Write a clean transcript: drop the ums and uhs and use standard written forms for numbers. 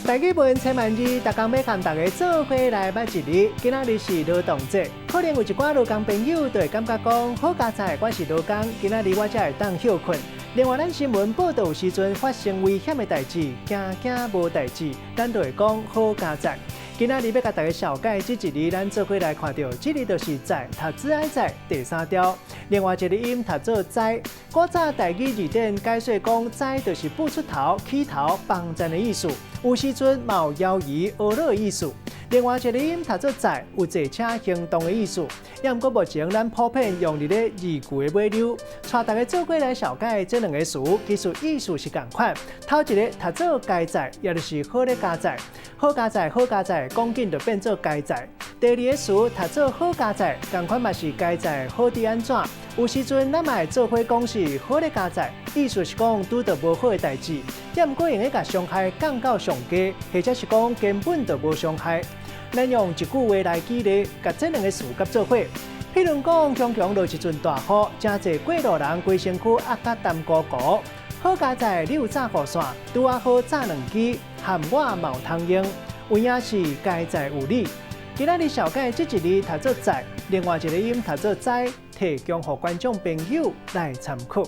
台语文千万字，逐工要和大家做伙来捌一日。今仔日是劳动节，可能有一寡劳工朋友就会感觉讲，好佳哉，我是劳工，今仔日我才会当休困。另外，咱新闻报道有时阵发生危险的代志，惊无代志，咱就会讲好佳哉。今仔日要甲大家小解这一日，咱做伙来看到，这日就是在读子爱在第3条。另外一个音读做在，古早台语字典解说讲，在就是步出头、起头、帮站的意思。有时阵嘛有摇移、学乐的意思。另外一个音读做在，有坐车行动的意思。也毋过目前咱普遍用伫咧字句的尾流，带大家做伙来小解这两个词，其实意思是共款。头一个读做佳哉，也就是好咧佳哉，好佳哉，好佳哉，讲紧就变做佳哉。第二个词读做好佳哉，共款嘛是佳哉好伫安怎？有时阵咱嘛会做伙讲是好咧佳哉，意思是讲拄到无好的代志，也毋过用咧甲伤害降到上低，或者是讲根本就无伤害。咱用一句话来举例，甲这两个词合做伙。譬如讲，强强落一阵大雨，真侪过路人规身躯压甲澹糊糊。好佳哉，你有炸雨伞，拄啊好炸2支，含我嘛有通用。有影是佳哉有你。今仔日小解这一日读做在，另外一个音读做在，提供予观众朋友来参考。